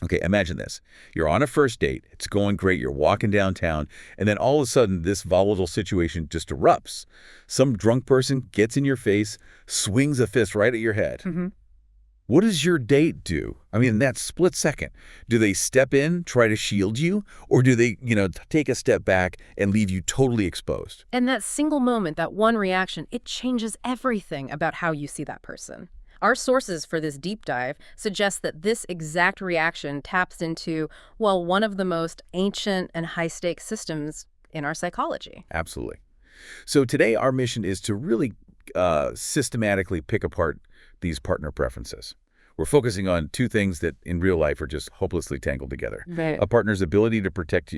Okay, imagine this. You're on a first date, it's going great, you're walking downtown, and then all of a sudden this volatile situation just erupts. Some drunk person gets in your face, swings a fist right at your head. What does your date do? I mean, in that split second, do they step in, try to shield you, or do they, take a step back and leave you totally exposed? And that single moment, that one reaction, it changes everything about how you see that person. Our sources for this deep dive suggest that this exact reaction taps into, well, one of the most ancient and high-stakes systems in our psychology. Absolutely. So today our mission is to really systematically pick apart these partner preferences. We're focusing on two things that in real life are just hopelessly tangled together. Right. A partner's ability to protect,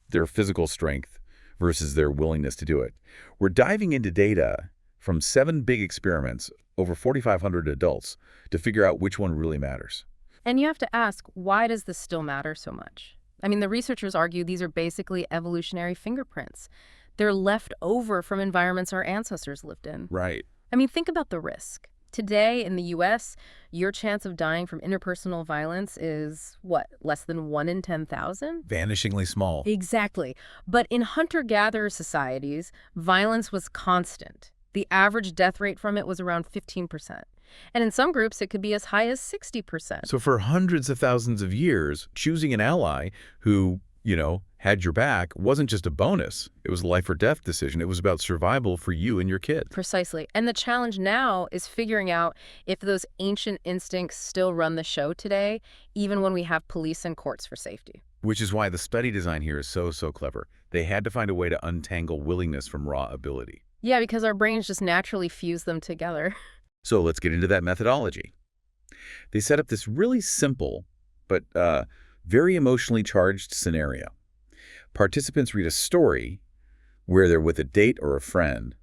their physical strength versus their willingness to do it. We're diving into data from 7 big experiments, over 4,500 adults, to figure out which one really matters. And you have to ask, why does this still matter so much? I mean, the researchers argue these are basically evolutionary fingerprints. They're left over from environments our ancestors lived in. Right. I mean, think about the risk. Today, in the U.S., your chance of dying from interpersonal violence is, what, less than 1 in 10,000? Vanishingly small. Exactly. But in hunter-gatherer societies, violence was constant. The average death rate from it was around 15%. And in some groups, it could be as high as 60%. So for hundreds of thousands of years, choosing an ally who, had your back wasn't just a bonus. It was a life or death decision. It was about survival for you and your kid. Precisely. And the challenge now is figuring out if those ancient instincts still run the show today, even when we have police and courts for safety. Which is why the study design here is so clever. They had to find a way to untangle willingness from raw ability. Yeah, because our brains just naturally fuse them together. So let's get into that methodology. They set up this really simple but very emotionally charged scenario. Participants read a story where they're with a date or a friend,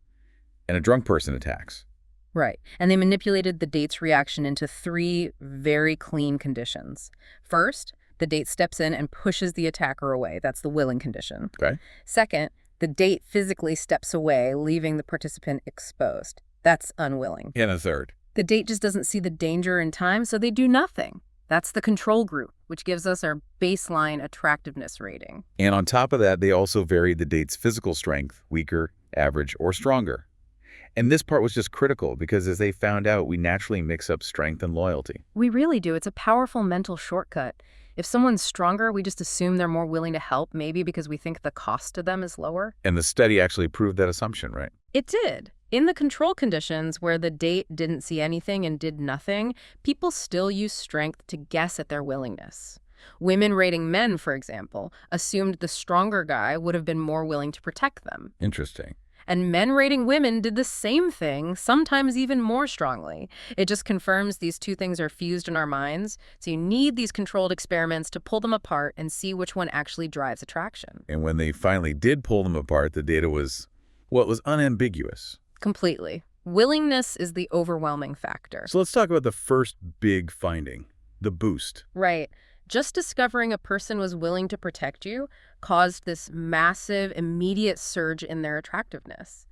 and a drunk person attacks. Right. And they manipulated the date's reaction into 3 very clean conditions. First, the date steps in and pushes the attacker away. That's the willing condition. Okay. Second, the date physically steps away, leaving the participant exposed. That's unwilling. And a third. The date just doesn't see the danger in time, so they do nothing. That's the control group, which gives us our baseline attractiveness rating. And on top of that, they also varied the date's physical strength, weaker, average, or stronger. And this part was just critical because as they found out, we naturally mix up strength and loyalty. We really do. It's a powerful mental shortcut. If someone's stronger, we just assume they're more willing to help, maybe because we think the cost to them is lower. And the study actually proved that assumption, right? It did. In the control conditions where the date didn't see anything and did nothing, people still use strength to guess at their willingness. Women rating men, for example, assumed the stronger guy would have been more willing to protect them. Interesting. And men rating women did the same thing, sometimes even more strongly. It just confirms these two things are fused in our minds. So you need these controlled experiments to pull them apart and see which one actually drives attraction. And when they finally did pull them apart, the data was, well, it was unambiguous. Completely. Willingness is the overwhelming factor. So let's talk about the first big finding, the boost. Right. Just discovering a person was willing to protect you caused this massive, immediate surge in their attractiveness.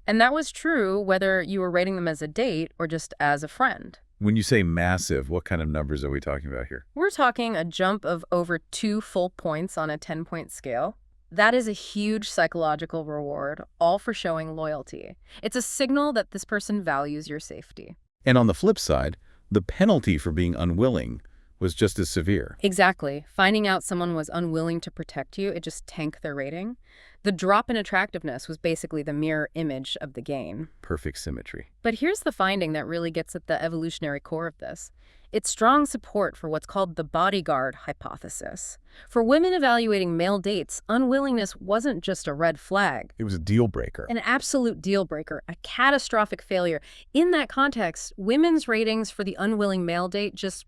And that was true whether you were rating them as a date or just as a friend. When you say massive, what kind of numbers are we talking about here? We're talking a jump of over 2 full points on a 10-point scale. That is a huge psychological reward, all for showing loyalty. It's a signal that this person values your safety. And on the flip side, the penalty for being unwilling was just as severe. Exactly. Finding out someone was unwilling to protect you, it just tanked their rating. The drop in attractiveness was basically the mirror image of the gain. Perfect symmetry. But here's the finding that really gets at the evolutionary core of this. It's strong support for what's called the Bodyguard hypothesis. For women evaluating male dates, unwillingness wasn't just a red flag. It was a deal breaker. An absolute deal breaker, a catastrophic failure. In that context, women's ratings for the unwilling male date just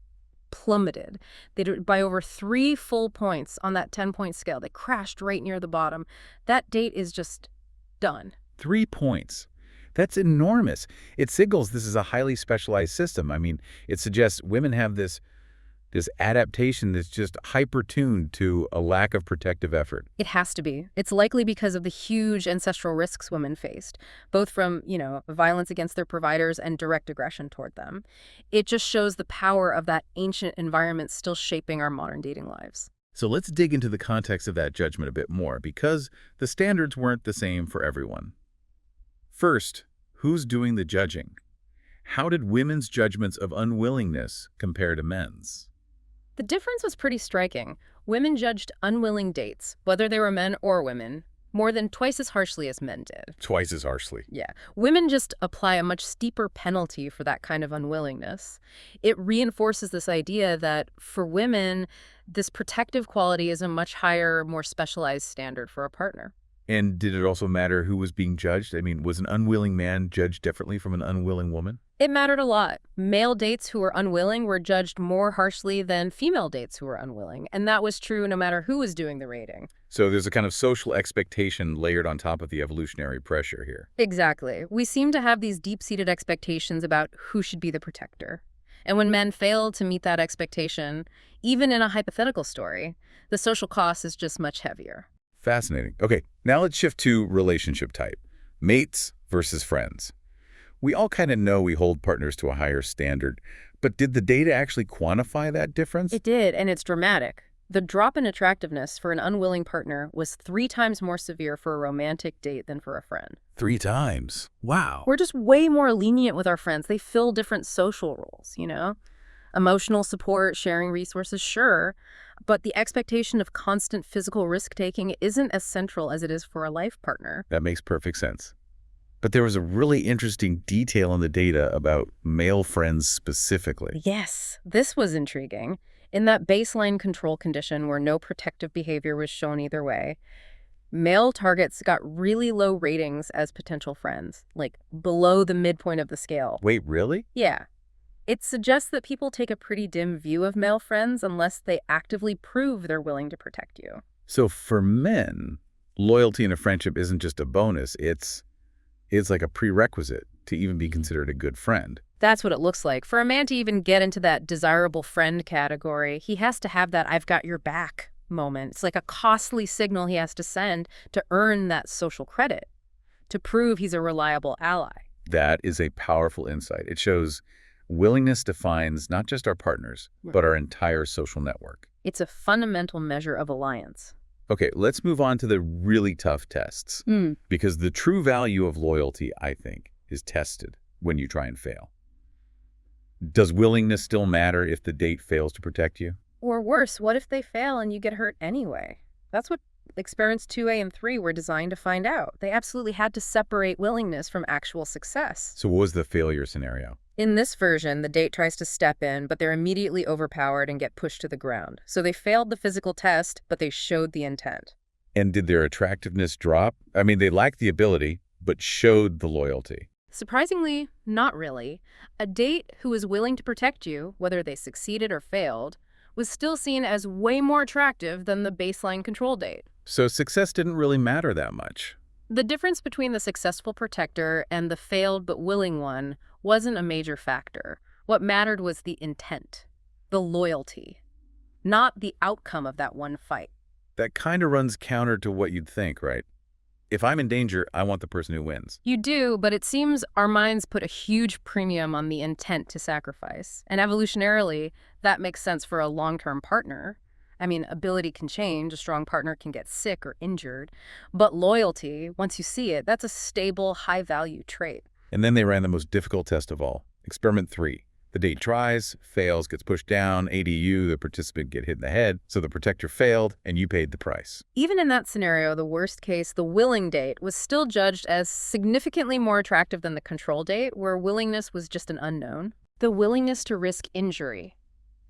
plummeted. They did by over 3 full points on that 10-point scale. They crashed right near the bottom. That date is just done. 3 points. That's enormous. It signals this is a highly specialized system. I mean, it suggests women have this This adaptation that's just hyper-tuned to a lack of protective effort. It has to be. It's likely because of the huge ancestral risks women faced, both from, violence against their providers and direct aggression toward them. It just shows the power of that ancient environment still shaping our modern dating lives. So let's dig into the context of that judgment a bit more, because the standards weren't the same for everyone. First, who's doing the judging? How did women's judgments of unwillingness compare to men's? The difference was pretty striking. Women judged unwilling dates, whether they were men or women, more than twice as harshly as men did. Twice as harshly. Yeah. Women just apply a much steeper penalty for that kind of unwillingness. It reinforces this idea that for women, this protective quality is a much higher, more specialized standard for a partner. And did it also matter who was being judged? I mean, was an unwilling man judged differently from an unwilling woman? It mattered a lot. Male dates who were unwilling were judged more harshly than female dates who were unwilling, and that was true no matter who was doing the rating. So there's a kind of social expectation layered on top of the evolutionary pressure here. Exactly. We seem to have these deep-seated expectations about who should be the protector. And when men fail to meet that expectation, even in a hypothetical story, the social cost is just much heavier. Fascinating. Okay, now let's shift to relationship type. Mates versus friends. We all kind of know we hold partners to a higher standard, but did the data actually quantify that difference? It did, and it's dramatic. The drop in attractiveness for an unwilling partner was 3 times more severe for a romantic date than for a friend. 3 times. Wow. We're just way more lenient with our friends. They fill different social roles, Emotional support, sharing resources, sure, but the expectation of constant physical risk-taking isn't as central as it is for a life partner. That makes perfect sense. But there was a really interesting detail in the data about male friends specifically. Yes, this was intriguing. In that baseline control condition where no protective behavior was shown either way, male targets got really low ratings as potential friends, like below the midpoint of the scale. Wait, really? Yeah. It suggests that people take a pretty dim view of male friends unless they actively prove they're willing to protect you. So for men, loyalty in a friendship isn't just a bonus, it's like a prerequisite to even be considered a good friend. That's what it looks like. For a man to even get into that desirable friend category, he has to have that "I've got your back" moment. It's like a costly signal he has to send to earn that social credit, to prove he's a reliable ally. That is a powerful insight. It shows willingness defines not just our partners, but our entire social network. It's a fundamental measure of alliance. Okay, let's move on to the really tough tests. Because the true value of loyalty, I think, is tested when you try and fail. Does willingness still matter if the date fails to protect you? Or worse, what if they fail and you get hurt anyway? That's what experiments 2A and 3 were designed to find out. They absolutely had to separate willingness from actual success. So what was the failure scenario? In this version, the date tries to step in, but they're immediately overpowered and get pushed to the ground. So they failed the physical test, but they showed the intent. And did their attractiveness drop? I mean, they lacked the ability, but showed the loyalty. Surprisingly, not really. A date who was willing to protect you, whether they succeeded or failed, was still seen as way more attractive than the baseline control date. So success didn't really matter that much. The difference between the successful protector and the failed but willing one wasn't a major factor. What mattered was the intent, the loyalty, not the outcome of that one fight. That kind of runs counter to what you'd think, right? If I'm in danger, I want the person who wins. You do, but it seems our minds put a huge premium on the intent to sacrifice. And evolutionarily, that makes sense for a long-term partner. I mean, ability can change, a strong partner can get sick or injured, but loyalty, once you see it, that's a stable, high-value trait. And then they ran the most difficult test of all, Experiment 3. The date tries, fails, gets pushed down, ADU, the participant get hit in the head, so the protector failed, and you paid the price. Even in that scenario, the worst case, the willing date, was still judged as significantly more attractive than the control date, where willingness was just an unknown. The willingness to risk injury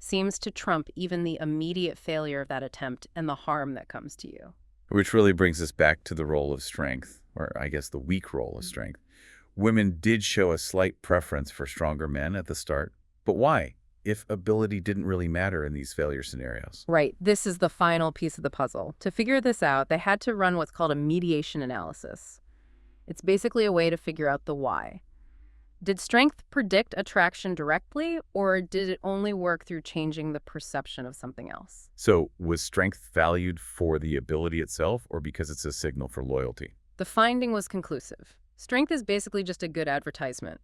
seems to trump even the immediate failure of that attempt and the harm that comes to you. Which really brings us back to the role of strength, or I guess the weak role of strength. Women did show a slight preference for stronger men at the start. But why, if ability didn't really matter in these failure scenarios? Right. This is the final piece of the puzzle. To figure this out, they had to run what's called a mediation analysis. It's basically a way to figure out the why. Did strength predict attraction directly, or did it only work through changing the perception of something else? So was strength valued for the ability itself or because it's a signal for loyalty? The finding was conclusive. Strength is basically just a good advertisement.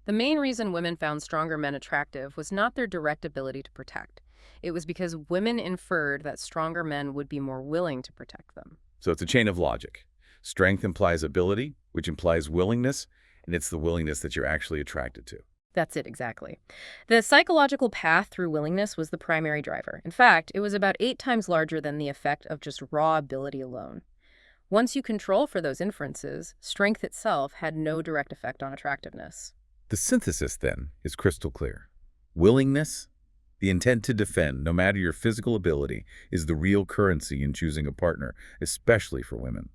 The main reason women found stronger men attractive was not their direct ability to protect. It was because women inferred that stronger men would be more willing to protect them. So it's a chain of logic. Strength implies ability, which implies willingness, and it's the willingness that you're actually attracted to. That's it, exactly. The psychological path through willingness was the primary driver. In fact, it was about 8 times larger than the effect of just raw ability alone. Once you control for those inferences, strength itself had no direct effect on attractiveness. The synthesis, then, is crystal clear. Willingness, the intent to defend, no matter your physical ability, is the real currency in choosing a partner, especially for women.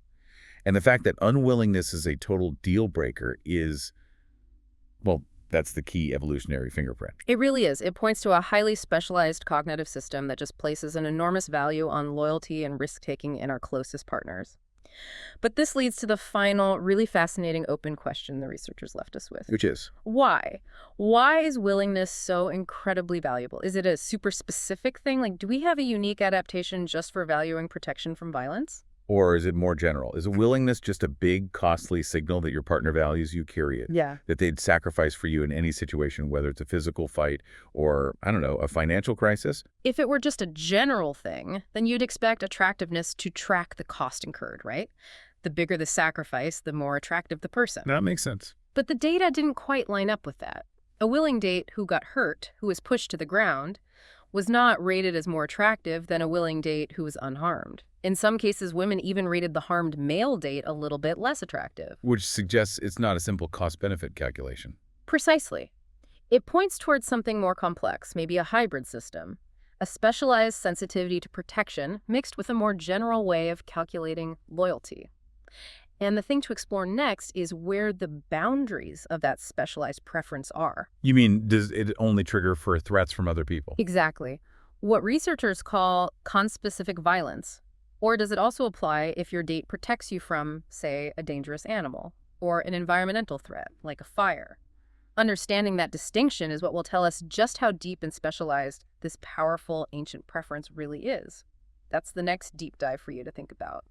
And the fact that unwillingness is a total deal breaker is, well, that's the key evolutionary fingerprint. It really is. It points to a highly specialized cognitive system that just places an enormous value on loyalty and risk-taking in our closest partners. But this leads to the final, really fascinating open question the researchers left us with. Which is? Why? Why is willingness so incredibly valuable? Is it a super specific thing? Like, do we have a unique adaptation just for valuing protection from violence? Or is it more general? Is a willingness just a big, costly signal that your partner values you, period? Yeah. That they'd sacrifice for you in any situation, whether it's a physical fight or, I don't know, a financial crisis? If it were just a general thing, then you'd expect attractiveness to track the cost incurred, right? The bigger the sacrifice, the more attractive the person. That makes sense. But the data didn't quite line up with that. A willing date who got hurt, who was pushed to the ground, was not rated as more attractive than a willing date who was unharmed. In some cases, women even rated the harmed male date a little bit less attractive. Which suggests it's not a simple cost-benefit calculation. Precisely. It points towards something more complex, maybe a hybrid system, a specialized sensitivity to protection mixed with a more general way of calculating loyalty. And the thing to explore next is where the boundaries of that specialized preference are. You mean, does it only trigger for threats from other people? Exactly. What researchers call conspecific violence. Or does it also apply if your date protects you from, say, a dangerous animal or an environmental threat, like a fire? Understanding that distinction is what will tell us just how deep and specialized this powerful ancient preference really is. That's the next deep dive for you to think about.